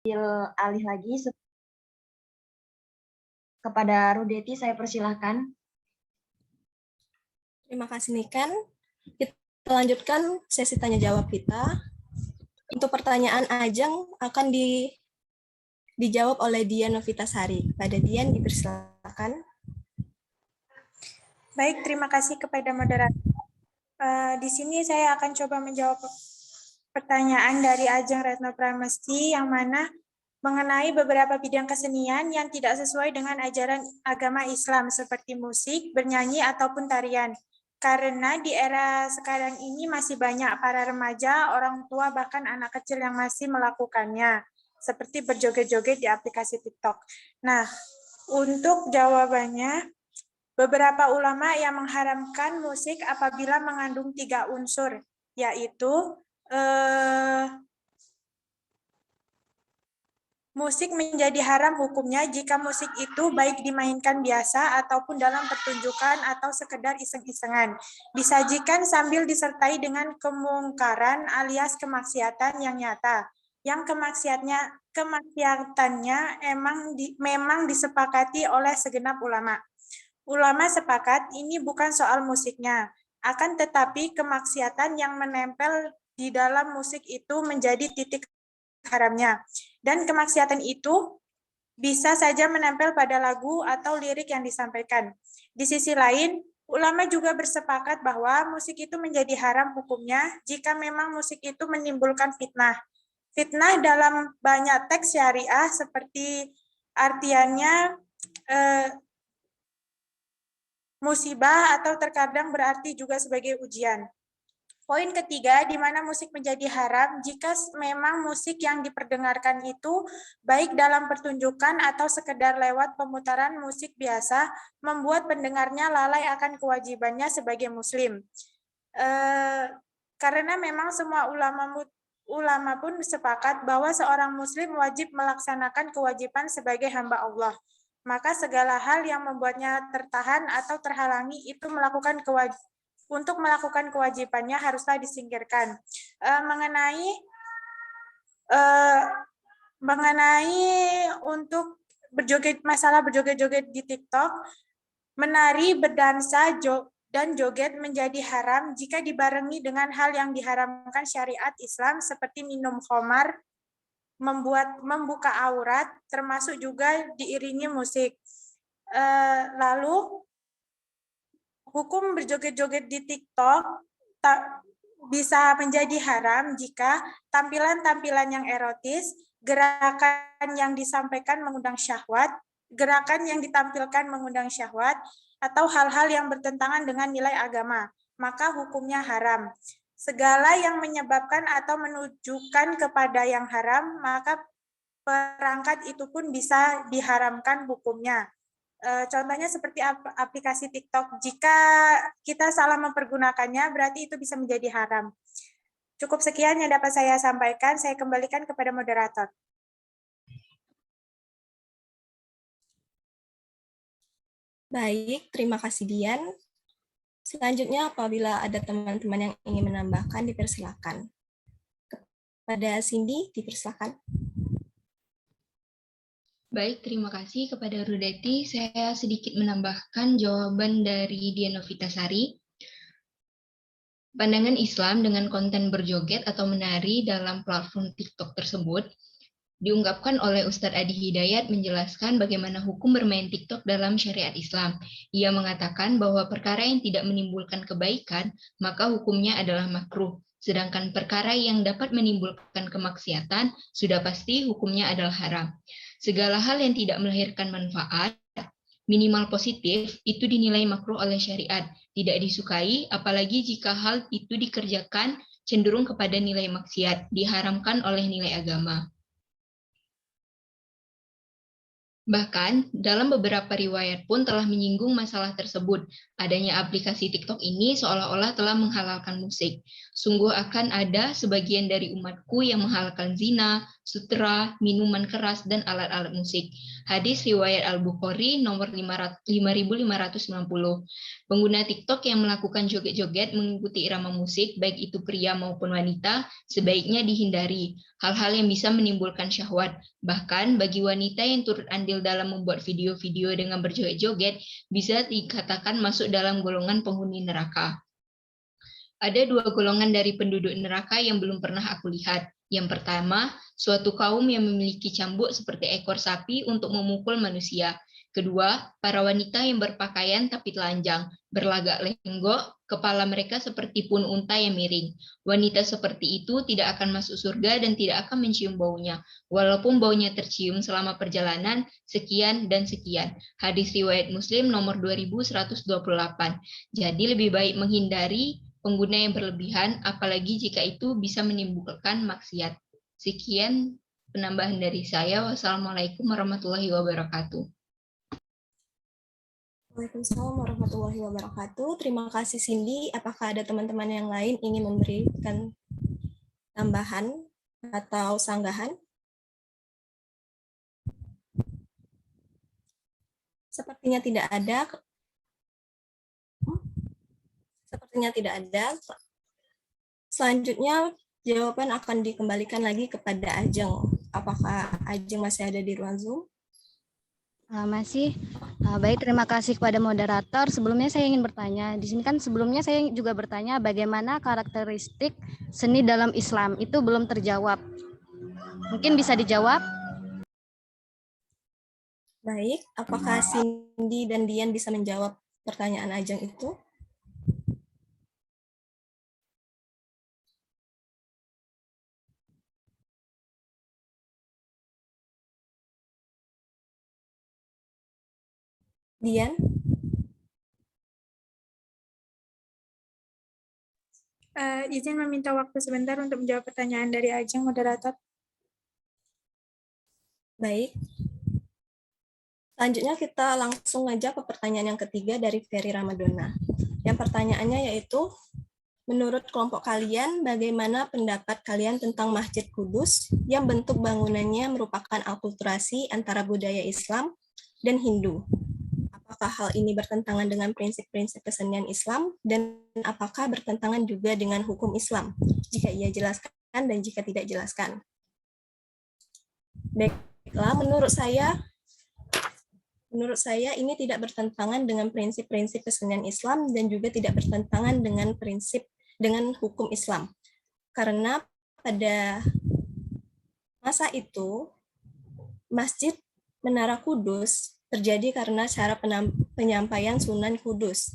alih lagi kepada Rudeti, saya persilahkan. Terima kasih Niken. Kita lanjutkan sesi tanya jawab kita. Untuk pertanyaan Ajeng akan dijawab oleh Dian Novitasari. Pada Dian dipersilakan. Baik, terima kasih kepada moderator. Di sini saya akan coba menjawab pertanyaan dari Ajeng Retno Pramesti yang mana mengenai beberapa bidang kesenian yang tidak sesuai dengan ajaran agama Islam seperti musik, bernyanyi, ataupun tarian. Karena di era sekarang ini masih banyak para remaja, orang tua, bahkan anak kecil yang masih melakukannya, seperti berjoget-joget di aplikasi TikTok. Nah, untuk jawabannya, beberapa ulama yang mengharamkan musik apabila mengandung 3 unsur, yaitu musik menjadi haram hukumnya jika musik itu baik dimainkan biasa ataupun dalam pertunjukan atau sekedar iseng-isengan. Disajikan sambil disertai dengan kemungkaran alias kemaksiatan yang nyata. Yang kemaksiatannya memang disepakati oleh segenap ulama. Ulama sepakat ini bukan soal musiknya, akan tetapi kemaksiatan yang menempel di dalam musik itu menjadi titik haramnya. Dan kemaksiatan itu bisa saja menempel pada lagu atau lirik yang disampaikan. Di sisi lain, ulama juga bersepakat bahwa musik itu menjadi haram hukumnya jika memang musik itu menimbulkan fitnah. Fitnah dalam banyak teks syariah seperti artiannya musibah atau terkadang berarti juga sebagai ujian. Poin ketiga, di mana musik menjadi haram jika memang musik yang diperdengarkan itu baik dalam pertunjukan atau sekedar lewat pemutaran musik biasa membuat pendengarnya lalai akan kewajibannya sebagai muslim. Karena memang semua ulama pun sepakat bahwa seorang muslim wajib melaksanakan kewajiban sebagai hamba Allah. Maka segala hal yang membuatnya tertahan atau terhalangi itu untuk melakukan kewajibannya haruslah disingkirkan. Mengenai untuk masalah berjoget-joget di TikTok, menari, berdansa, dan joget menjadi haram jika dibarengi dengan hal yang diharamkan syariat Islam seperti minum khamar, membuka aurat, termasuk juga diiringi musik. Lalu hukum berjoget-joget di TikTok bisa menjadi haram jika tampilan-tampilan yang erotis, gerakan yang disampaikan mengundang syahwat, gerakan yang ditampilkan mengundang syahwat, atau hal-hal yang bertentangan dengan nilai agama, maka hukumnya haram. Segala yang menyebabkan atau menunjukkan kepada yang haram, maka perangkat itu pun bisa diharamkan hukumnya. Contohnya seperti aplikasi TikTok. Jika kita salah mempergunakannya, berarti itu bisa menjadi haram. Cukup sekian yang dapat saya sampaikan. Saya kembalikan kepada moderator. Baik, terima kasih Dian. Selanjutnya apabila ada teman-teman yang ingin menambahkan, dipersilakan. Kepada Cindy, dipersilakan. Baik, terima kasih kepada Rudeti. Saya sedikit menambahkan jawaban dari Dian Novitasari. Pandangan Islam dengan konten berjoget atau menari dalam platform TikTok tersebut diungkapkan oleh Ustadz Adi Hidayat menjelaskan bagaimana hukum bermain TikTok dalam syariat Islam. Ia mengatakan bahwa perkara yang tidak menimbulkan kebaikan, maka hukumnya adalah makruh. Sedangkan perkara yang dapat menimbulkan kemaksiatan, sudah pasti hukumnya adalah haram. Segala hal yang tidak melahirkan manfaat, minimal positif, itu dinilai makruh oleh syariat. Tidak disukai, apalagi jika hal itu dikerjakan cenderung kepada nilai maksiat, diharamkan oleh nilai agama. Bahkan, dalam beberapa riwayat pun telah menyinggung masalah tersebut. Adanya aplikasi TikTok ini seolah-olah telah menghalalkan musik. Sungguh akan ada sebagian dari umatku yang menghalalkan zina, sutra, minuman keras, dan alat-alat musik. Hadis riwayat Al-Bukhari nomor 5590. Pengguna TikTok yang melakukan joget-joget mengikuti irama musik, baik itu pria maupun wanita, sebaiknya dihindari. Hal-hal yang bisa menimbulkan syahwat. Bahkan bagi wanita yang turut andil dalam membuat video-video dengan berjoget-joget, bisa dikatakan masuk dalam golongan penghuni neraka. Ada dua golongan dari penduduk neraka yang belum pernah aku lihat. Yang pertama, suatu kaum yang memiliki cambuk seperti ekor sapi untuk memukul manusia. Kedua, para wanita yang berpakaian tapi telanjang, berlagak lenggok, kepala mereka seperti pun unta yang miring. Wanita seperti itu tidak akan masuk surga dan tidak akan mencium baunya, walaupun baunya tercium selama perjalanan sekian dan sekian. Hadis riwayat Muslim nomor 2128. Jadi lebih baik menghindari pengguna yang berlebihan, apalagi jika itu bisa menimbulkan maksiat. Sekian penambahan dari saya. Wassalamualaikum warahmatullahi wabarakatuh. Waalaikumsalam warahmatullahi wabarakatuh. Terima kasih Cindy. Apakah ada teman-teman yang lain ingin memberikan tambahan atau sanggahan? Sepertinya tidak ada. Selanjutnya, jawaban akan dikembalikan lagi kepada Ajeng. Apakah Ajeng masih ada di ruang Zoom? Masih. Baik, terima kasih kepada moderator. Sebelumnya saya ingin bertanya. Di sini kan sebelumnya saya juga bertanya bagaimana karakteristik seni dalam Islam. Itu belum terjawab. Mungkin bisa dijawab? Baik, apakah Cindy dan Dian bisa menjawab pertanyaan Ajeng itu? Dian? Izin meminta waktu sebentar untuk menjawab pertanyaan dari Ajeng, moderator. Baik. Selanjutnya kita langsung aja ke pertanyaan yang ketiga dari Ferry Ramadona. Yang pertanyaannya yaitu, menurut kelompok kalian, bagaimana pendapat kalian tentang Masjid Kudus yang bentuk bangunannya merupakan akulturasi antara budaya Islam dan Hindu? Apakah hal ini bertentangan dengan prinsip-prinsip kesenian Islam dan apakah bertentangan juga dengan hukum Islam? Jika iya jelaskan dan jika tidak jelaskan. Baiklah, menurut saya ini tidak bertentangan dengan prinsip-prinsip kesenian Islam dan juga tidak bertentangan dengan hukum Islam. Karena pada masa itu Masjid Menara Kudus terjadi karena cara penyampaian Sunan Kudus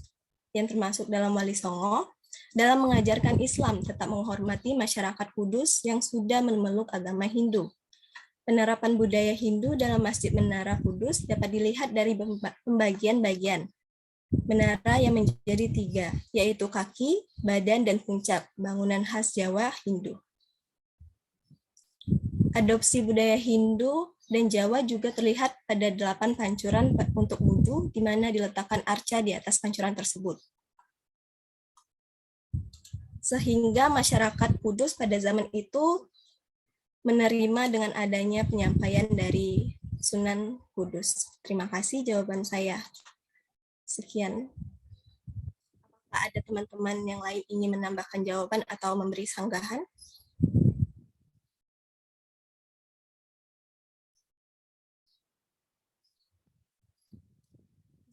yang termasuk dalam Wali Songo dalam mengajarkan Islam tetap menghormati masyarakat Kudus yang sudah memeluk agama Hindu. Penerapan budaya Hindu dalam Masjid Menara Kudus dapat dilihat dari pembagian-bagian menara yang menjadi 3, yaitu kaki, badan, dan puncak, bangunan khas Jawa Hindu. Adopsi budaya Hindu dan Jawa juga terlihat pada 8 pancuran untuk wudhu, di mana diletakkan arca di atas pancuran tersebut. Sehingga masyarakat Kudus pada zaman itu menerima dengan adanya penyampaian dari Sunan Kudus. Terima kasih jawaban saya. Sekian. Apakah ada teman-teman yang lain ingin menambahkan jawaban atau memberi sanggahan?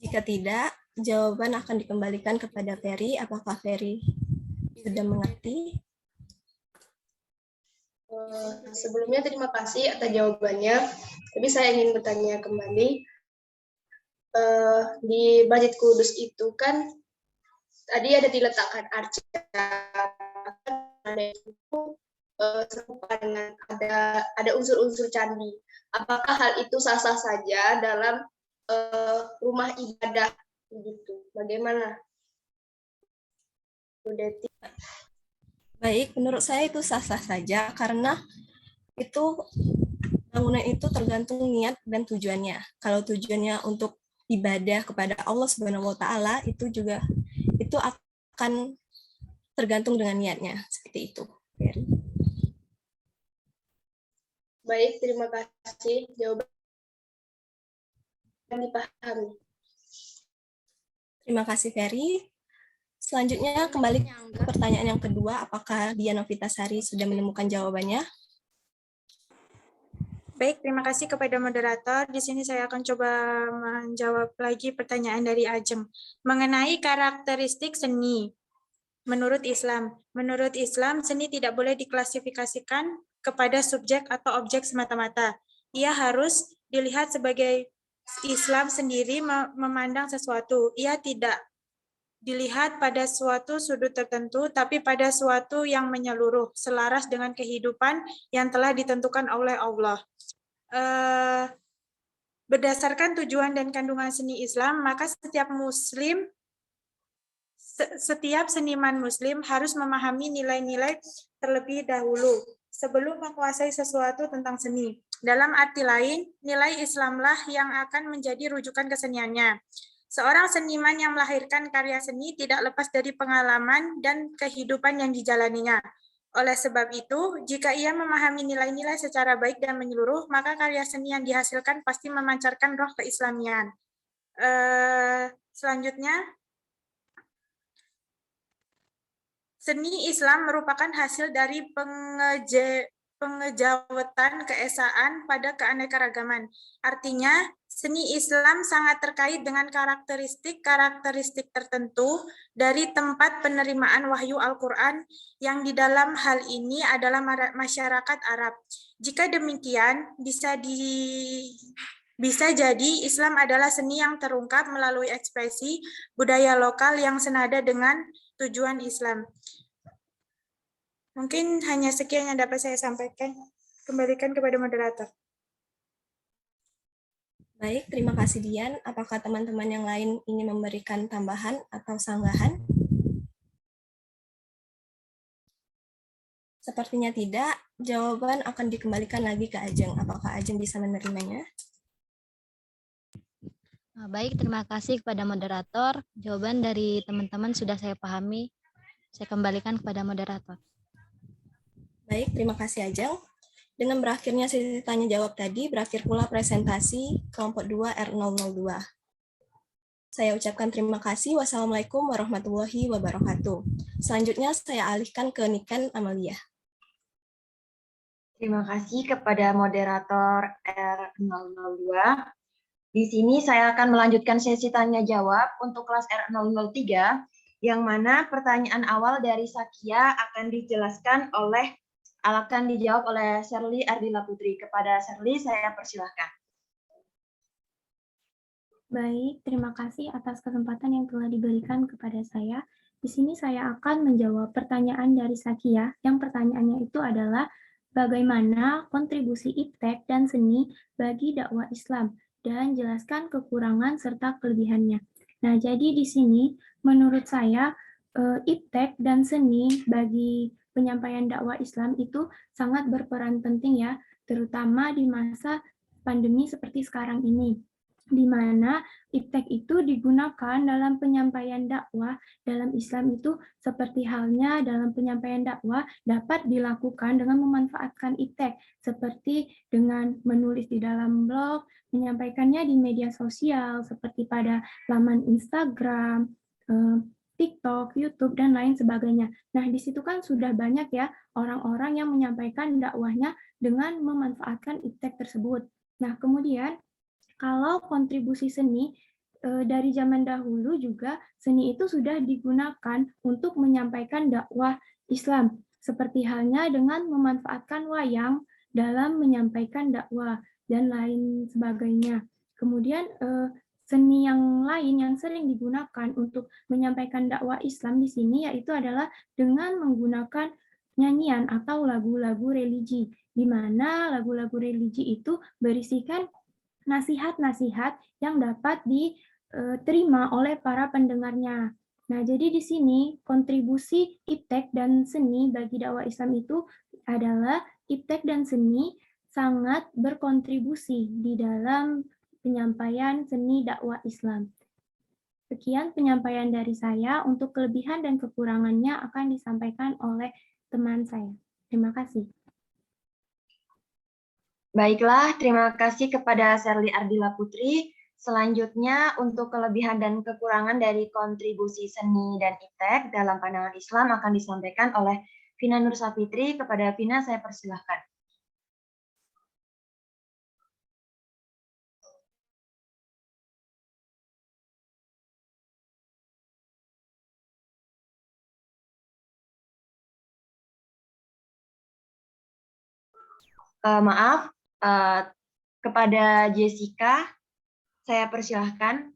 Jika tidak, jawaban akan dikembalikan kepada Ferry. Apakah Ferry sudah mengerti? Sebelumnya terima kasih atas jawabannya. Tapi saya ingin bertanya kembali. Di Masjid Kudus itu kan tadi ada diletakkan arca, ada itu serupa dengan ada unsur-unsur candi. Apakah hal itu sah-sah saja dalam rumah ibadah begitu? Bagaimana, Bu Deti? Baik, menurut saya itu sah-sah saja karena itu bangunan itu tergantung niat dan tujuannya. Kalau tujuannya untuk ibadah kepada Allah Subhanahu wa taala itu akan tergantung dengan niatnya, seperti itu. Baik, terima kasih. Jawaban dipahami. Terima kasih, Ferry. Selanjutnya kembali ke pertanyaan yang kedua, apakah Dian Novitasari sudah menemukan jawabannya? Baik, terima kasih kepada moderator. Di sini saya akan coba menjawab lagi pertanyaan dari Ajeng. Mengenai karakteristik seni, menurut Islam. Menurut Islam, seni tidak boleh diklasifikasikan kepada subjek atau objek semata-mata. Ia harus dilihat sebagai Islam sendiri memandang sesuatu. Ia tidak dilihat pada suatu sudut tertentu, tapi pada suatu yang menyeluruh, selaras dengan kehidupan yang telah ditentukan oleh Allah. Berdasarkan tujuan dan kandungan seni Islam, maka setiap seniman Muslim harus memahami nilai-nilai terlebih dahulu sebelum menguasai sesuatu tentang seni. Dalam arti lain, nilai Islamlah yang akan menjadi rujukan keseniannya. Seorang seniman yang melahirkan karya seni tidak lepas dari pengalaman dan kehidupan yang dijalaninya. Oleh sebab itu, jika ia memahami nilai-nilai secara baik dan menyeluruh, maka karya seni yang dihasilkan pasti memancarkan roh keislamian. Selanjutnya, seni Islam merupakan hasil dari pengejawetan keesaan pada keanekaragaman. Artinya, seni Islam sangat terkait dengan karakteristik tertentu dari tempat penerimaan wahyu Al-Quran yang di dalam hal ini adalah masyarakat Arab. Jika demikian, bisa jadi Islam adalah seni yang terungkap melalui ekspresi budaya lokal yang senada dengan tujuan Islam. Mungkin hanya sekian yang dapat saya sampaikan. Kembalikan kepada moderator. Baik, terima kasih Dian. Apakah teman-teman yang lain ingin memberikan tambahan atau sanggahan? Sepertinya tidak. Jawaban akan dikembalikan lagi ke Ajeng. Apakah Ajeng bisa menerimanya? Baik, terima kasih kepada moderator. Jawaban dari teman-teman sudah saya pahami. Saya kembalikan kepada moderator. Baik, terima kasih Ajeng. Dengan berakhirnya sesi tanya jawab tadi, berakhir pula presentasi kelompok 2 R002. Saya ucapkan terima kasih. Wassalamualaikum warahmatullahi wabarakatuh. Selanjutnya saya alihkan ke Niken Amalia. Terima kasih kepada moderator R002. Di sini saya akan melanjutkan sesi tanya jawab untuk kelas R003, yang mana pertanyaan awal dari Sakia akan dijawab oleh Sherly Ardila Putri. Kepada Sherly, saya persilahkan. Baik, terima kasih atas kesempatan yang telah diberikan kepada saya. Di sini saya akan menjawab pertanyaan dari Sakia, yang pertanyaannya itu adalah bagaimana kontribusi iptek dan seni bagi dakwah Islam, dan jelaskan kekurangan serta kelebihannya. Nah, jadi di sini menurut saya iptek dan seni bagi penyampaian dakwah Islam itu sangat berperan penting ya, terutama di masa pandemi seperti sekarang ini, di mana iptek itu digunakan dalam penyampaian dakwah dalam Islam itu seperti halnya dalam penyampaian dakwah dapat dilakukan dengan memanfaatkan iptek, seperti dengan menulis di dalam blog, menyampaikannya di media sosial seperti pada laman Instagram, TikTok, YouTube, dan lain sebagainya. Nah, di situ kan sudah banyak ya orang-orang yang menyampaikan dakwahnya dengan memanfaatkan iptek tersebut. Nah, kemudian kalau kontribusi seni dari zaman dahulu juga seni itu sudah digunakan untuk menyampaikan dakwah Islam, seperti halnya dengan memanfaatkan wayang dalam menyampaikan dakwah dan lain sebagainya. Kemudian seni yang lain yang sering digunakan untuk menyampaikan dakwah Islam di sini yaitu adalah dengan menggunakan nyanyian atau lagu-lagu religi, di mana lagu-lagu religi itu berisikan nasihat-nasihat yang dapat diterima oleh para pendengarnya. Nah, jadi di sini kontribusi iptek dan seni bagi dakwah Islam itu adalah iptek dan seni sangat berkontribusi di dalam penyampaian seni dakwah Islam. Sekian penyampaian dari saya. Untuk kelebihan dan kekurangannya akan disampaikan oleh teman saya. Terima kasih. Baiklah, terima kasih kepada Sherly Ardila Putri. Selanjutnya, untuk kelebihan dan kekurangan dari kontribusi seni dan iptek dalam pandangan Islam akan disampaikan oleh Vina Nur Safitri. Kepada Vina, saya persilahkan. Maaf, kepada Jessica, saya persilahkan.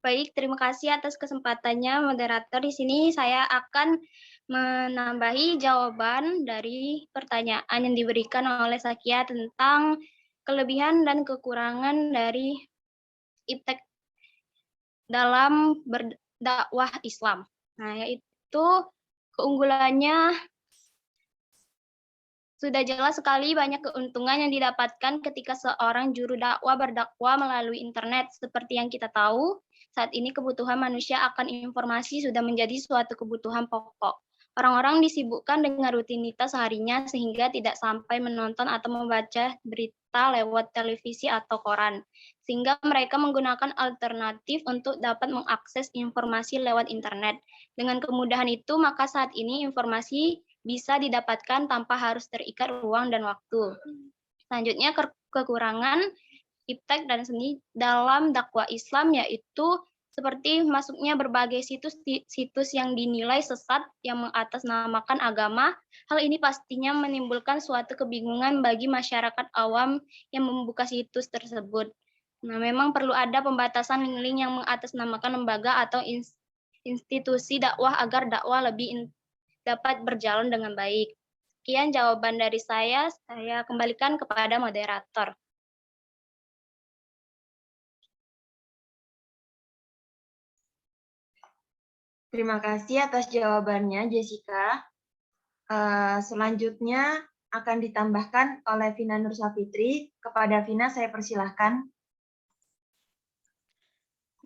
Baik, terima kasih atas kesempatannya, moderator. Di sini saya akan menambahi jawaban dari pertanyaan yang diberikan oleh Sakia tentang kelebihan dan kekurangan dari iptek dalam berdakwah Islam. Nah, yaitu keunggulannya sudah jelas sekali banyak keuntungan yang didapatkan ketika seorang juru dakwah berdakwah melalui internet. Seperti yang kita tahu, saat ini kebutuhan manusia akan informasi sudah menjadi suatu kebutuhan pokok. Orang-orang disibukkan dengan rutinitas harinya sehingga tidak sampai menonton atau membaca berita lewat televisi atau koran. Sehingga mereka menggunakan alternatif untuk dapat mengakses informasi lewat internet. Dengan kemudahan itu, maka saat ini informasi bisa didapatkan tanpa harus terikat ruang dan waktu. Selanjutnya, kekurangan iptek dan seni dalam dakwah Islam yaitu seperti masuknya berbagai situs yang dinilai sesat yang mengatasnamakan agama. Hal ini pastinya menimbulkan suatu kebingungan bagi masyarakat awam yang membuka situs tersebut. Nah, memang perlu ada pembatasan link yang mengatasnamakan lembaga atau institusi dakwah agar dakwah lebih dapat berjalan dengan baik. Sekian jawaban dari saya kembalikan kepada moderator. Terima kasih atas jawabannya, Jessica. Selanjutnya akan ditambahkan oleh Vina Nur Safitri. Kepada Vina, saya persilahkan.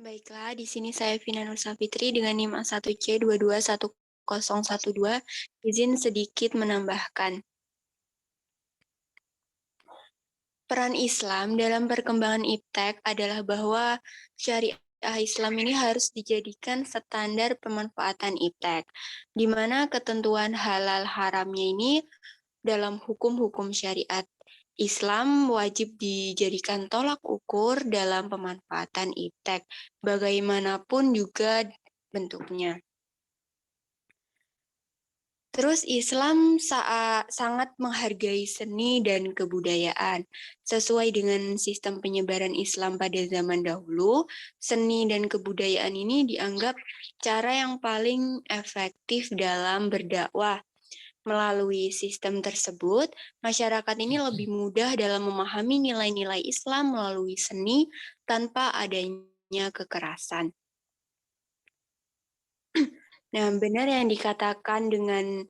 Baiklah, di sini saya Vina Nur Safitri dengan NIM A1C221012. Izin sedikit menambahkan. Peran Islam dalam perkembangan iptek adalah bahwa syariah Islam ini harus dijadikan standar pemanfaatan iptek, di mana ketentuan halal haramnya ini dalam hukum-hukum syariat Islam wajib dijadikan tolak ukur dalam pemanfaatan iptek, bagaimanapun juga bentuknya. Terus Islam sangat menghargai seni dan kebudayaan. Sesuai dengan sistem penyebaran Islam pada zaman dahulu, seni dan kebudayaan ini dianggap cara yang paling efektif dalam berdakwah. Melalui sistem tersebut, masyarakat ini lebih mudah dalam memahami nilai-nilai Islam melalui seni tanpa adanya kekerasan. Nah, benar yang dikatakan dengan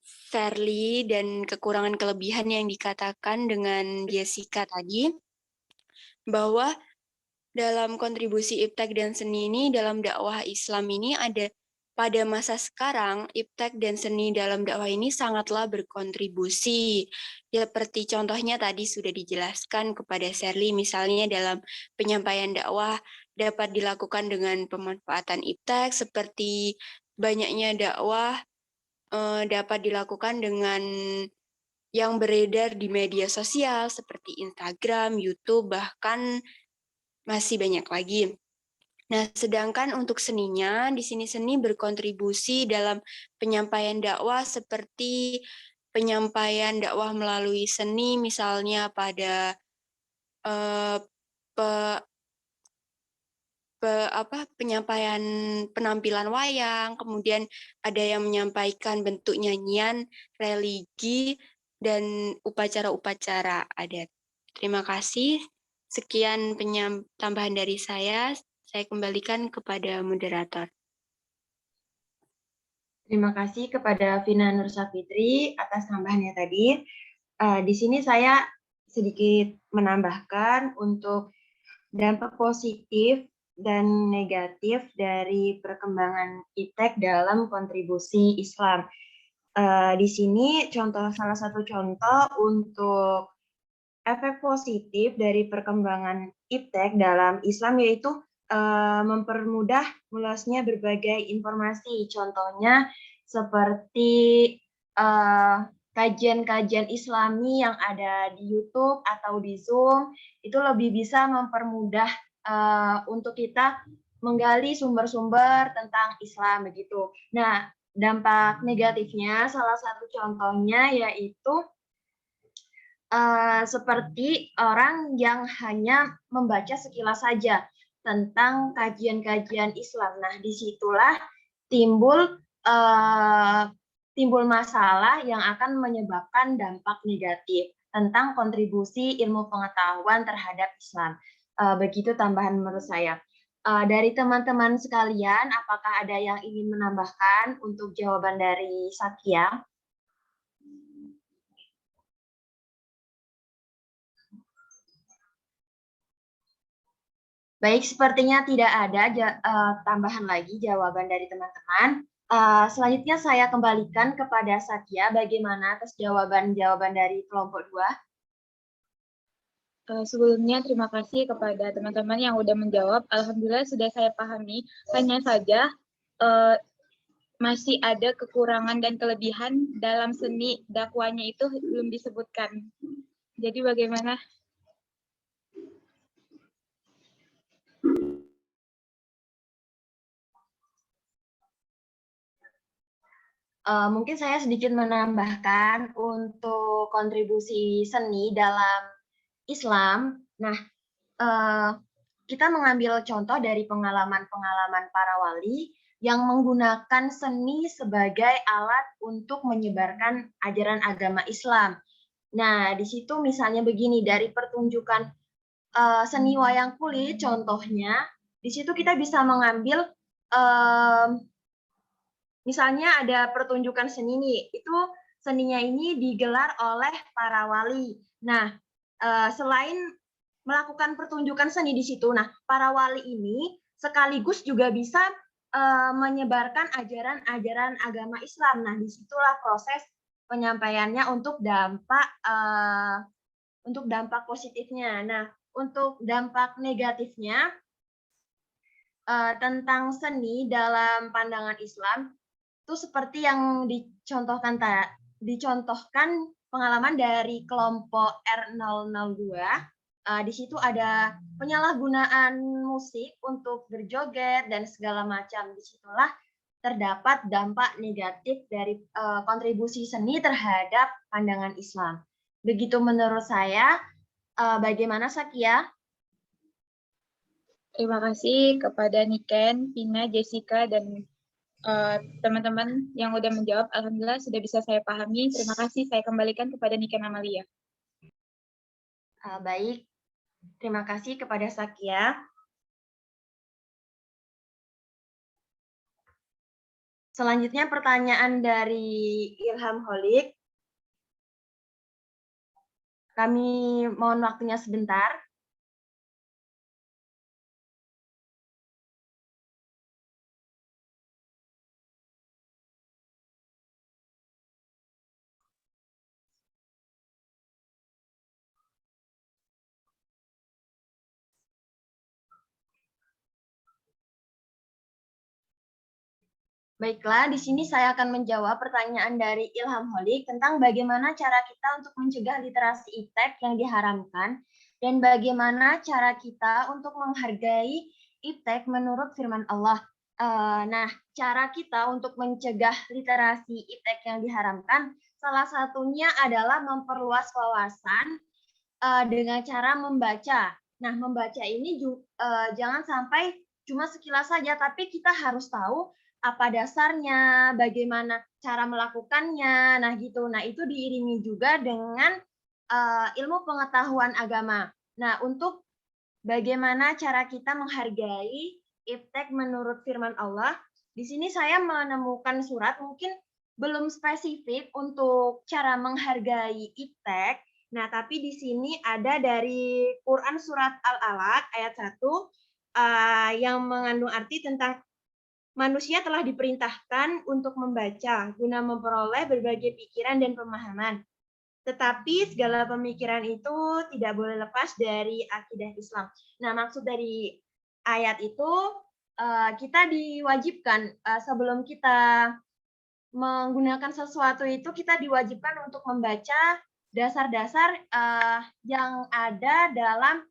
Sherly dan kekurangan kelebihan yang dikatakan dengan Jessica tadi, bahwa dalam kontribusi iptek dan seni ini dalam dakwah Islam ini ada pada masa sekarang, iptek dan seni dalam dakwah ini sangatlah berkontribusi. Seperti contohnya tadi sudah dijelaskan kepada Sherly, misalnya dalam penyampaian dakwah dapat dilakukan dengan pemanfaatan iptek, seperti banyaknya dakwah dapat dilakukan dengan yang beredar di media sosial seperti Instagram, YouTube, bahkan masih banyak lagi. Nah, sedangkan untuk seninya, di sini seni berkontribusi dalam penyampaian dakwah seperti penyampaian dakwah melalui seni, misalnya pada penyampaian penampilan wayang, kemudian ada yang menyampaikan bentuk nyanyian, religi, dan upacara-upacara adat. Terima kasih. Sekian tambahan dari saya kembalikan kepada moderator. Terima kasih kepada Vina Nur Safitri atas tambahannya tadi. Di sini saya sedikit menambahkan untuk dampak positif dan negatif dari perkembangan iptek dalam kontribusi Islam. Di sini salah satu contoh untuk efek positif dari perkembangan iptek dalam Islam yaitu mempermudah meluasnya berbagai informasi. Contohnya seperti kajian-kajian Islami yang ada di YouTube atau di Zoom itu lebih bisa mempermudah untuk kita menggali sumber-sumber tentang Islam begitu. Nah, dampak negatifnya salah satu contohnya yaitu seperti orang yang hanya membaca sekilas saja tentang kajian-kajian Islam. Nah, disitulah timbul masalah yang akan menyebabkan dampak negatif tentang kontribusi ilmu pengetahuan terhadap Islam. Begitu tambahan menurut saya. Dari teman-teman sekalian, apakah ada yang ingin menambahkan untuk jawaban dari Sakia? Baik, sepertinya tidak ada tambahan lagi jawaban dari teman-teman. Selanjutnya saya kembalikan kepada Satya, bagaimana atas jawaban-jawaban dari kelompok 2? Sebelumnya terima kasih kepada teman-teman yang sudah menjawab. Alhamdulillah sudah saya pahami. Hanya saja masih ada kekurangan dan kelebihan dalam seni dakwanya itu belum disebutkan. Jadi bagaimana? Mungkin saya sedikit menambahkan untuk kontribusi seni dalam Islam. Nah, kita mengambil contoh dari pengalaman-pengalaman para wali yang menggunakan seni sebagai alat untuk menyebarkan ajaran agama Islam. Nah, di situ misalnya begini, dari pertunjukan seni wayang kulit, contohnya, di situ kita bisa mengambil misalnya ada pertunjukan seni nih, itu seninya ini digelar oleh para wali. Nah, selain melakukan pertunjukan seni di situ, nah para wali ini sekaligus juga bisa menyebarkan ajaran-ajaran agama Islam. Nah, disitulah proses penyampaiannya untuk dampak positifnya. Nah, untuk dampak negatifnya tentang seni dalam pandangan Islam itu seperti yang dicontohkan pengalaman dari kelompok R002. Di situ ada penyalahgunaan musik untuk berjoget dan segala macam. Disitulah terdapat dampak negatif dari kontribusi seni terhadap pandangan Islam. Begitu menurut saya. Bagaimana Sakia? Terima kasih kepada Niken, Vina, Jessica, dan teman-teman yang sudah menjawab. Alhamdulillah sudah bisa saya pahami. Terima kasih. Saya kembalikan kepada Niken Amalia. Baik, terima kasih kepada Sakia. Selanjutnya pertanyaan dari Ilham Holik. Kami mohon waktunya sebentar. Baiklah, di sini saya akan menjawab pertanyaan dari Ilham Holik tentang bagaimana cara kita untuk mencegah literasi iptek yang diharamkan dan bagaimana cara kita untuk menghargai iptek menurut firman Allah. Nah, cara kita untuk mencegah literasi iptek yang diharamkan salah satunya adalah memperluas wawasan dengan cara membaca. Nah, membaca ini jangan sampai cuma sekilas saja, tapi kita harus tahu apa dasarnya, bagaimana cara melakukannya, nah gitu. Nah, itu diiringi juga dengan ilmu pengetahuan agama. Nah, untuk bagaimana cara kita menghargai iptek menurut firman Allah, di sini saya menemukan surat mungkin belum spesifik untuk cara menghargai iptek. Nah, tapi di sini ada dari Quran surat Al-Alaq ayat 1, yang mengandung arti tentang manusia telah diperintahkan untuk membaca guna memperoleh berbagai pikiran dan pemahaman. Tetapi segala pemikiran itu tidak boleh lepas dari akidah Islam. Nah, maksud dari ayat itu kita diwajibkan sebelum kita menggunakan sesuatu itu kita diwajibkan untuk membaca dasar-dasar yang ada dalam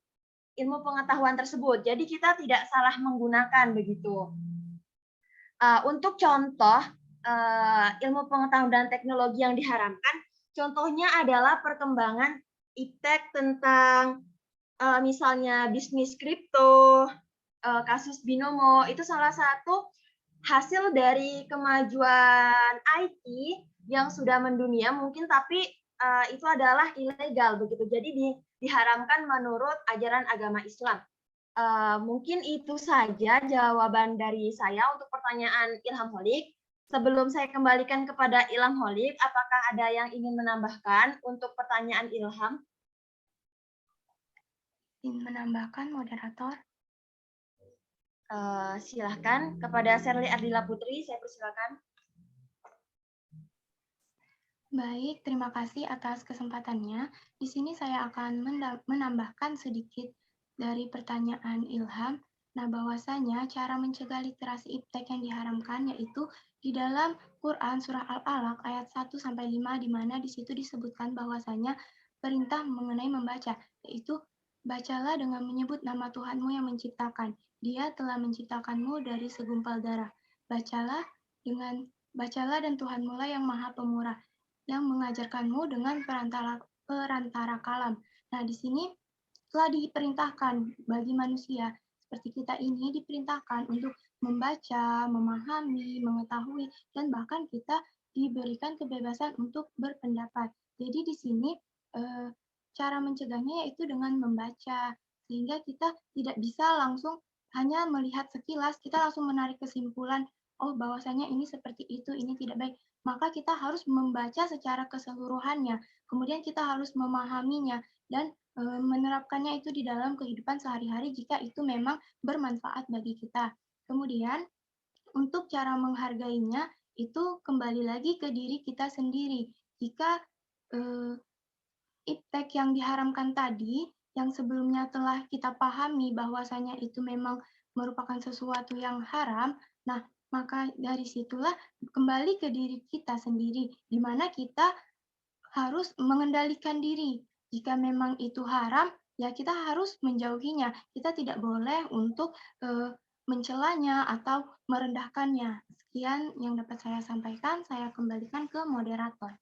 ilmu pengetahuan tersebut. Jadi kita tidak salah menggunakan begitu. Untuk contoh ilmu pengetahuan dan teknologi yang diharamkan, contohnya adalah perkembangan iptek tentang misalnya bisnis kripto, kasus binomo, itu salah satu hasil dari kemajuan IT yang sudah mendunia mungkin, tapi itu adalah ilegal begitu. Jadi diharamkan menurut ajaran agama Islam. Mungkin itu saja jawaban dari saya untuk pertanyaan Ilham Holik. Sebelum saya kembalikan kepada Ilham Holik, apakah ada yang ingin menambahkan untuk pertanyaan Ilham? Ingin menambahkan, moderator? Silahkan kepada Sherly Ardila Putri, saya persilakan. Baik, terima kasih atas kesempatannya. Di sini saya akan menambahkan sedikit dari pertanyaan Ilham. Nah, bahwasanya cara mencegah literasi iptek yang diharamkan yaitu di dalam Quran surah Al-Alaq ayat 1-5 di mana di situ disebutkan bahwasanya perintah mengenai membaca, yaitu bacalah dengan menyebut nama Tuhanmu yang menciptakan. Dia telah menciptakanmu dari segumpal darah. Bacalah dan Tuhanmu lah yang Maha Pemurah, yang mengajarkanmu dengan perantara kalam. Nah, di sini telah diperintahkan bagi manusia seperti kita ini diperintahkan untuk membaca, memahami, mengetahui, dan bahkan kita diberikan kebebasan untuk berpendapat. Jadi di sini cara mencegahnya yaitu dengan membaca, sehingga kita tidak bisa langsung hanya melihat sekilas, kita langsung menarik kesimpulan, oh bahwasanya ini seperti itu, ini tidak baik. Maka kita harus membaca secara keseluruhannya, kemudian kita harus memahaminya, dan menerapkannya itu di dalam kehidupan sehari-hari jika itu memang bermanfaat bagi kita. Kemudian untuk cara menghargainya itu kembali lagi ke diri kita sendiri. Jika iptek yang diharamkan tadi, yang sebelumnya telah kita pahami bahwasanya itu memang merupakan sesuatu yang haram, nah maka dari situlah kembali ke diri kita sendiri, di mana kita harus mengendalikan diri. Jika memang itu haram, ya kita harus menjauhinya. Kita tidak boleh untuk mencelanya atau merendahkannya. Sekian yang dapat saya sampaikan. Saya kembalikan ke moderator.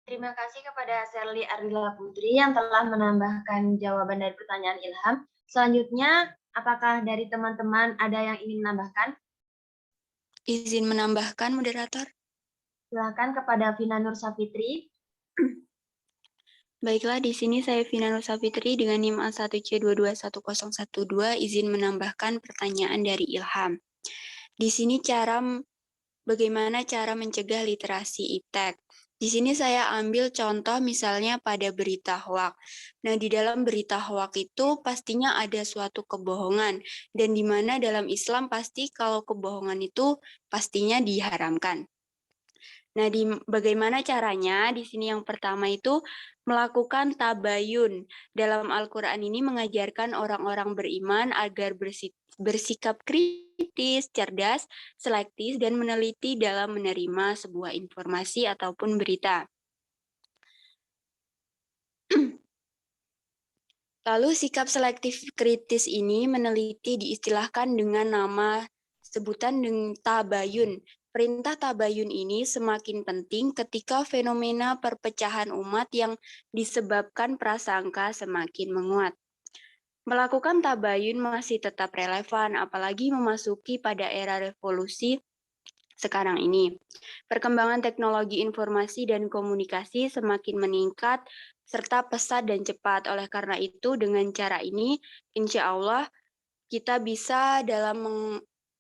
Terima kasih kepada Sherly Ardila Putri yang telah menambahkan jawaban dari pertanyaan Ilham. Selanjutnya, apakah dari teman-teman ada yang ingin menambahkan? Izin menambahkan, moderator. Silakan kepada Vina Nur Safitri. Baiklah, di sini saya Vina Nur Safitri dengan NIM A1C221012 izin menambahkan pertanyaan dari Ilham. Di sini bagaimana cara mencegah literasi iptek. Di sini saya ambil contoh misalnya pada berita hoak. Nah, di dalam berita hoak itu pastinya ada suatu kebohongan, dan di mana dalam Islam pasti kalau kebohongan itu pastinya diharamkan. Nah, bagaimana caranya? Di sini yang pertama itu melakukan tabayun. Dalam Al-Quran ini mengajarkan orang-orang beriman agar bersikap kritis, cerdas, selektif, dan meneliti dalam menerima sebuah informasi ataupun berita. Lalu sikap selektif kritis ini meneliti diistilahkan dengan nama sebutan dengan tabayun. Perintah tabayun ini semakin penting ketika fenomena perpecahan umat yang disebabkan prasangka semakin menguat. Melakukan tabayun masih tetap relevan, apalagi memasuki pada era revolusi sekarang ini. Perkembangan teknologi informasi dan komunikasi semakin meningkat, serta pesat dan cepat. Oleh karena itu, dengan cara ini, insya Allah kita bisa dalam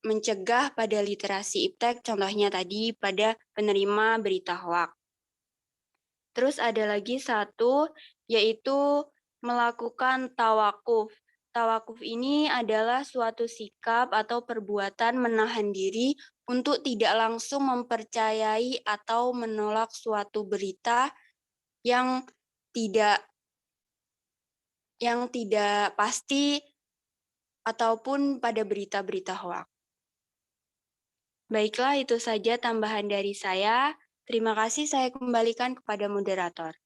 mencegah pada literasi iptek, contohnya tadi pada penerima berita hoak. Terus ada lagi satu, yaitu melakukan tawakuf. tawakuf ini adalah suatu sikap atau perbuatan menahan diri untuk tidak langsung mempercayai atau menolak suatu berita yang tidak pasti ataupun pada berita-berita hoaks. Baiklah, itu saja tambahan dari saya. Terima kasih, saya kembalikan kepada moderator.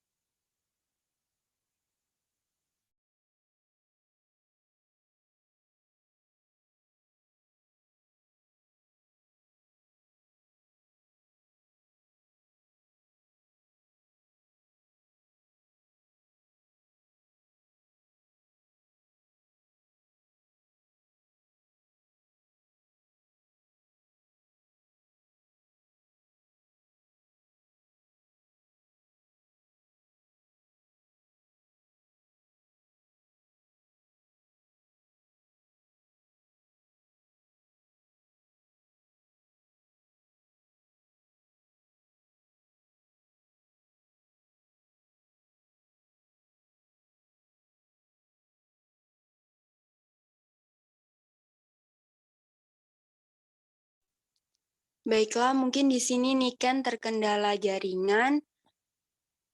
Baiklah, mungkin di sini Niken terkendala jaringan.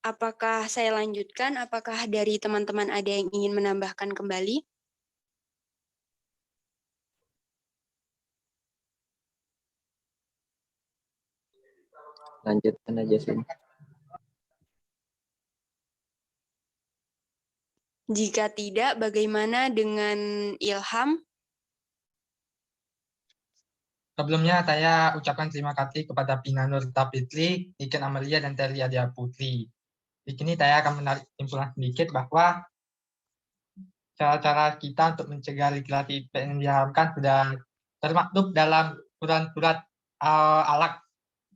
Apakah saya lanjutkan? Apakah dari teman-teman ada yang ingin menambahkan kembali? Lanjutkan aja sih. Jika tidak, bagaimana dengan Ilham? Sebelumnya saya ucapkan terima kasih kepada Pina Nurta Fitri, Niken Amalia, dan Terry Adia Putri. Di sini saya akan menarik kesimpulan sedikit bahwa cara-cara kita untuk mencegah literasi IPS yang diharapkan sudah termaktub dalam surat-surat alaq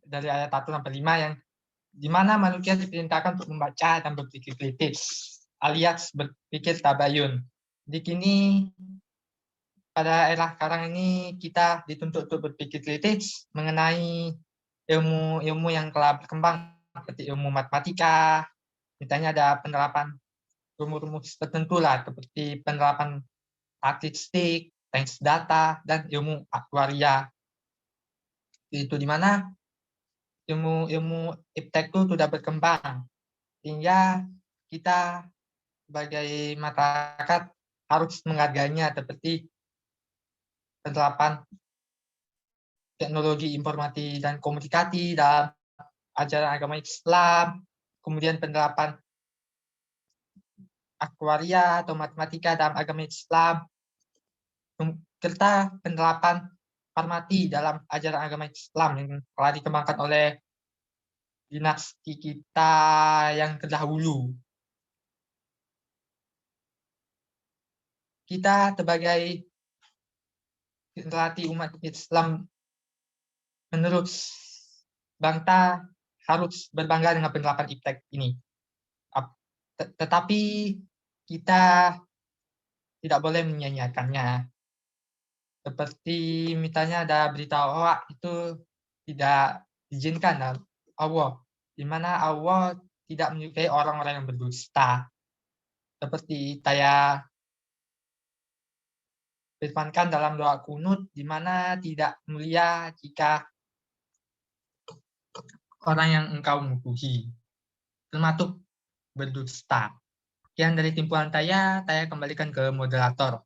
dari ayat 1 sampai 5 yang di mana manusia diperintahkan untuk membaca dan berpikir kritis alias berpikir tabayun. Di sini pada era sekarang ini kita dituntut untuk berpikir kritis mengenai ilmu yang telah berkembang seperti ilmu matematika, misalnya ada penerapan rumus-rumus tertentu lah seperti penerapan statistik, sains data, dan ilmu aktuaria. Itu di mana ilmu iptek itu sudah berkembang sehingga kita sebagai masyarakat harus menghargainya seperti penerapan teknologi informasi dan komunikasi dalam ajaran agama Islam, kemudian penerapan aktuaria atau matematika dalam agama Islam, serta penerapan farmasi dalam ajaran agama Islam yang telah dikembangkan oleh dinasti kita yang terdahulu. Kita sebagai generasi umat Islam menurut bangsa harus berbangga dengan penerapan iptek ini. Tetapi kita tidak boleh menyia-nyiakannya. Seperti misalnya ada berita hoaks itu tidak diizinkan dalam Allah, di mana Allah tidak menyukai orang-orang yang berdusta. Seperti saya firmankan dalam doa kunut, di mana tidak mulia jika orang yang engkau musuhi, termasuk berdusta. Sekian dari timpuan saya kembalikan ke moderator.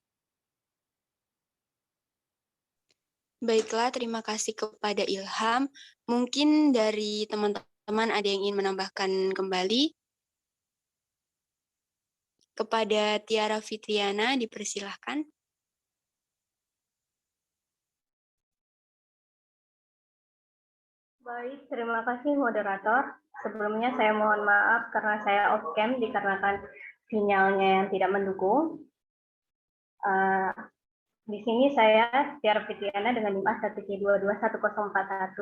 Baiklah, terima kasih kepada Ilham. Mungkin dari teman-teman ada yang ingin menambahkan kembali? Kepada Tiara Fitriana, dipersilahkan. Baik, terima kasih moderator. Sebelumnya saya mohon maaf karena saya off cam dikarenakan sinyalnya yang tidak mendukung. Di sini saya, Tiara Fitriana dengan NIM A1Q221041,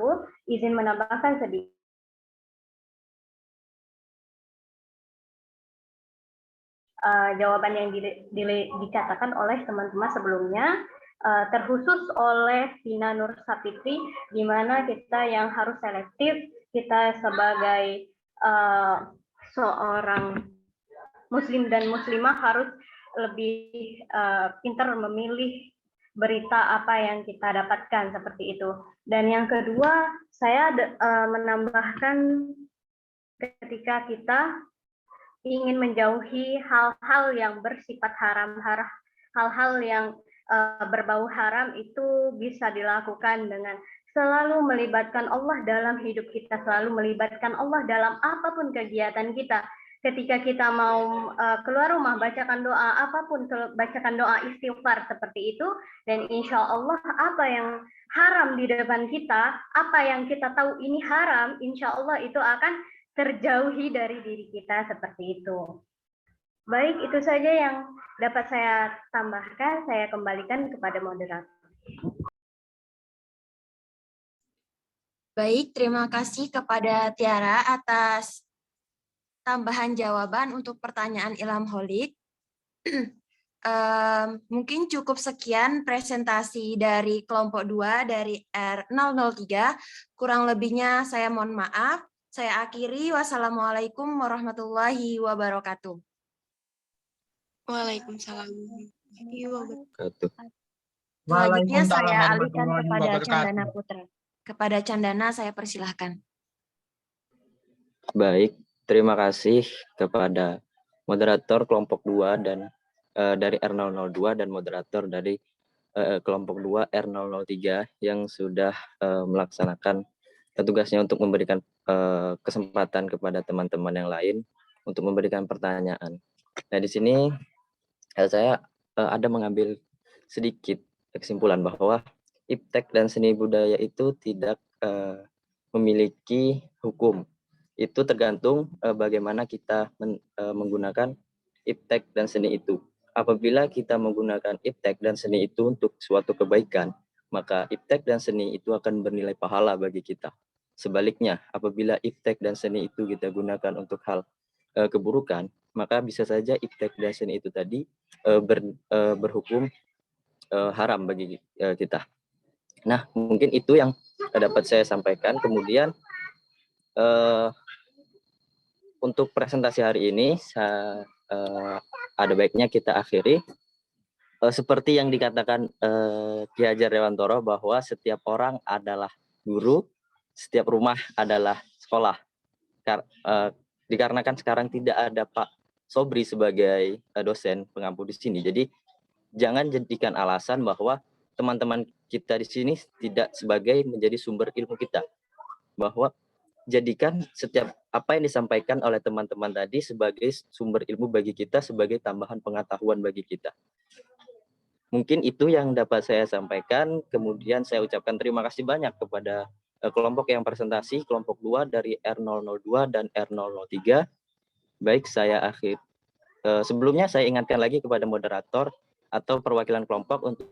izin menambahkan sedikit. Jawaban yang dikatakan oleh teman-teman sebelumnya, terkhusus oleh Pina Nur Sapitri, di mana kita yang harus selektif, kita sebagai seorang muslim dan muslimah harus lebih pintar memilih berita apa yang kita dapatkan seperti itu. Dan yang kedua, saya menambahkan ketika kita ingin menjauhi hal-hal yang bersifat haram, hal-hal yang berbau haram itu bisa dilakukan dengan selalu melibatkan Allah dalam hidup kita, selalu melibatkan Allah dalam apapun kegiatan kita. Ketika kita mau keluar rumah, bacakan doa, apapun, bacakan doa istighfar seperti itu, dan insya Allah apa yang haram di depan kita, apa yang kita tahu ini haram, insya Allah itu akan terjauhi dari diri kita seperti itu. Baik, itu saja yang dapat saya tambahkan, saya kembalikan kepada moderator. Baik, terima kasih kepada Tiara atas tambahan jawaban untuk pertanyaan Ilham Holik. Mungkin cukup sekian presentasi dari kelompok 2 dari R003. Kurang lebihnya saya mohon maaf. Saya akhiri. Wassalamualaikum warahmatullahi wabarakatuh. Waalaikumsalam warahmatullahi wabarakatuh. Selanjutnya saya Waalaikumsalam alihkan warahmatullahi kepada wabarakatuh. Chandana Putra. Kepada Chandana saya persilahkan. Baik, terima kasih kepada moderator kelompok 2 dan dari R002 dan moderator dari kelompok 2 R003 yang sudah melaksanakan tugasnya untuk memberikan kesempatan kepada teman-teman yang lain untuk memberikan pertanyaan. Nah, di sini saya ada mengambil sedikit kesimpulan bahwa iptek dan seni budaya itu tidak memiliki hukum. Itu tergantung bagaimana kita menggunakan iptek dan seni itu. Apabila kita menggunakan iptek dan seni itu untuk suatu kebaikan, maka iptek dan seni itu akan bernilai pahala bagi kita. Sebaliknya, apabila iptek dan seni itu kita gunakan untuk hal keburukan, maka bisa saja iptek dan seni itu tadi berhukum haram bagi kita. Nah, mungkin itu yang dapat saya sampaikan. Kemudian untuk presentasi hari ini ada baiknya kita akhiri. Seperti yang dikatakan Ki Hajar Dewantoro bahwa setiap orang adalah guru, setiap rumah adalah sekolah. Dikarenakan sekarang tidak ada Pak Sobri sebagai dosen pengampu di sini. Jadi jangan jadikan alasan bahwa teman-teman kita di sini tidak sebagai menjadi sumber ilmu kita. Bahwa jadikan setiap apa yang disampaikan oleh teman-teman tadi sebagai sumber ilmu bagi kita, sebagai tambahan pengetahuan bagi kita. Mungkin itu yang dapat saya sampaikan. Kemudian saya ucapkan terima kasih banyak kepada kelompok yang presentasi, kelompok 2 dari R002 dan R003. Baik, saya akhir. Sebelumnya saya ingatkan lagi kepada moderator atau perwakilan kelompok untuk